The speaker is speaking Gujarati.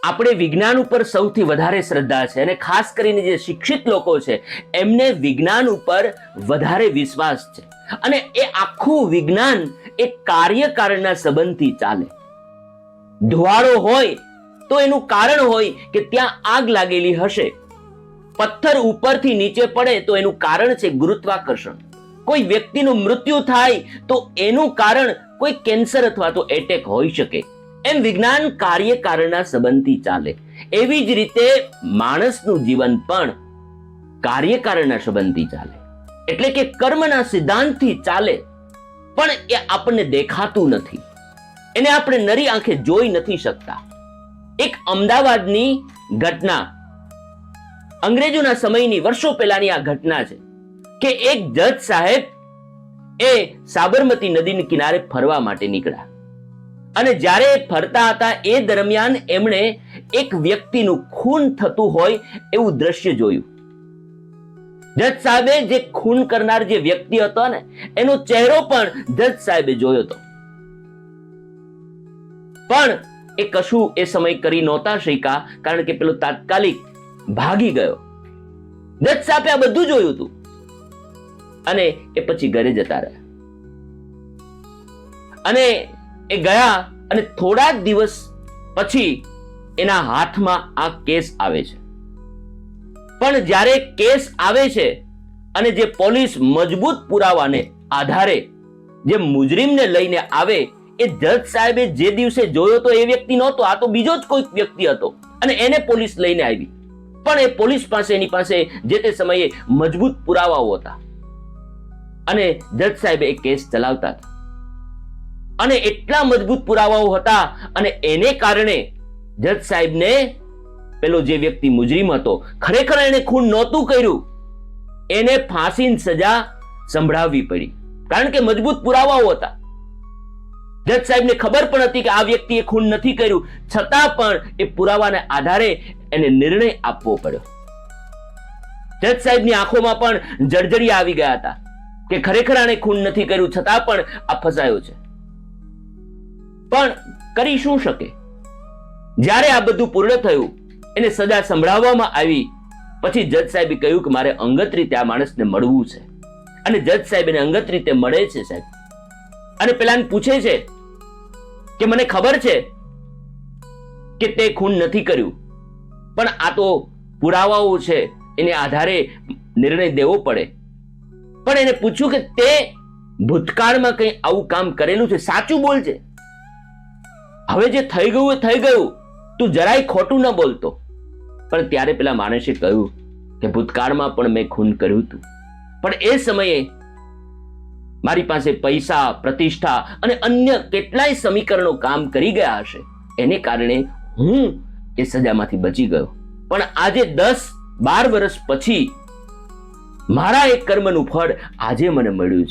આપણે વિજ્ઞાન ઉપર સૌથી વધારે શ્રદ્ધા છે અને ખાસ કરીને જે શિક્ષિત લોકો છે એમને વિજ્ઞાન ઉપર વધારે વિશ્વાસ છે અને એ આખું વિજ્ઞાન એ કાર્યકારણના સંબંધથી ચાલે. ધુવાળો હોય તો એનું કારણ હોય કે ત્યાં આગ લાગેલી હશે. પથ્થર ઉપરથી નીચે પડે તો એનું કારણ છે ગુરુત્વાકર્ષણ. કોઈ વ્યક્તિનું મૃત્યુ થાય તો એનું કારણ કોઈ કેન્સર અથવા તો એટેક હોઈ શકે. એમ વિજ્ઞાન કાર્યકારણના સંબંધથી ચાલે. એવી જ રીતે માણસનું જીવન પણ કાર્યકારણના સંબંધથી ચાલે, એટલે કે કર્મના સિદ્ધાંતથી ચાલે. પણ એ આપણને દેખાતું નથી, એને આપણે નરી આંખે જોઈ નથી શકતા. એક અમદાવાદની ઘટના, અંગ્રેજોના સમયની વર્ષો પહેલાની આ ઘટના છે કે એક જજ સાહેબ એ સાબરમતી નદીની કિનારે ફરવા માટે નીકળ્યા અને જ્યારે ફરતા હતા એ દરમિયાન એમણે એક વ્યક્તિનું ખૂન થતું હોય એવું દ્રશ્ય જોયું. જજ સાહેબે જે ખૂન કરનાર જે વ્યક્તિ હતો ને એનો ચહેરો પણ જજ સાહેબે જોયો હતો, પણ એ કશું એ સમય કરી નહોતા શક્યા કારણ કે પેલો તાત્કાલિક ભાગી ગયો. જજ સાહેબે આ બધું જોયું હતું અને એ પછી ઘરે જતા રહ્યા અને એ ગયા અને થોડા જ દિવસ પછી એના હાથમાં આ કેસ આવે છે. પણ જ્યારે કેસ આવે છે અને જે પોલીસ મજબૂત પુરાવાને આધારે જે મુજરીમને લઈને આવે, એ જજ સાહેબે જે દિવસે જોયો તો એ વ્યક્તિ નહોતો, આ તો બીજો જ કોઈ વ્યક્તિ હતો અને એને પોલીસ લઈને આવી. પણ એ પોલીસ પાસે એની પાસે જે તે સમયે મજબૂત પુરાવાઓ હતા અને જજ સાહેબે એ કેસ ચલાવતા હતા અને એટલા મજબૂત પુરાવાઓ હતા અને એને કારણે જજ સાહેબને પેલો જે વ્યક્તિ મુજરીમ હતો, ખરેખર એને ખૂન નહોતું કર્યું, એને ફાંસીની સજા સંભળાવવી પડી કારણ કે મજબૂત પુરાવાઓ હતા. જજ સાહેબને ખબર પણ હતી કે આ વ્યક્તિએ ખૂન નથી કર્યું, છતાં પણ એ પુરાવાને આધારે એને નિર્ણય આપવો પડ્યો. જજ સાહેબની આંખોમાં પણ જળજળિયા આવી ગયા હતા કે ખરેખર આને ખૂન નથી કર્યું, છતાં પણ આ ફસાયો છે. પણ કરી શું શકે? જ્યારે આ બધું પૂર્ણ થયું, એને સજા સંભળાવવામાં આવી, પછી જજ સાહેબે કહ્યું કે મારે અંગત રીતે આ માણસને મળવું છે. અને જજ સાહેબ એને અંગત રીતે મળે છે સાહેબ અને પેલાને પૂછે છે કે મને ખબર છે કે તે ખૂન નથી કર્યું, પણ આ તો પુરાવાઓ છે, એને આધારે નિર્ણય દેવો પડે. પણ એને પૂછ્યું કે તે ભૂતકાળમાં કંઈ આવું કામ કરેલું છે? સાચું બોલજે, હવે જે થઈ ગયું એ થઈ ગયું, તું જરાય ખોટું ન બોલતો. પણ ત્યારે પેલા માણસે કહ્યું કે ભૂતકાળમાં પણ મેં ખૂન કર્યું હતું, પણ એ સમયે મારી પાસે પૈસા, પ્રતિષ્ઠા અને અન્ય કેટલાય સમીકરણો કામ કરી ગયા હશે, એને કારણે હું એ સજામાંથી બચી ગયો. પણ આજે 10-12 વર્ષ પછી મારા એક કર્મનું ફળ આજે મને મળ્યું છે.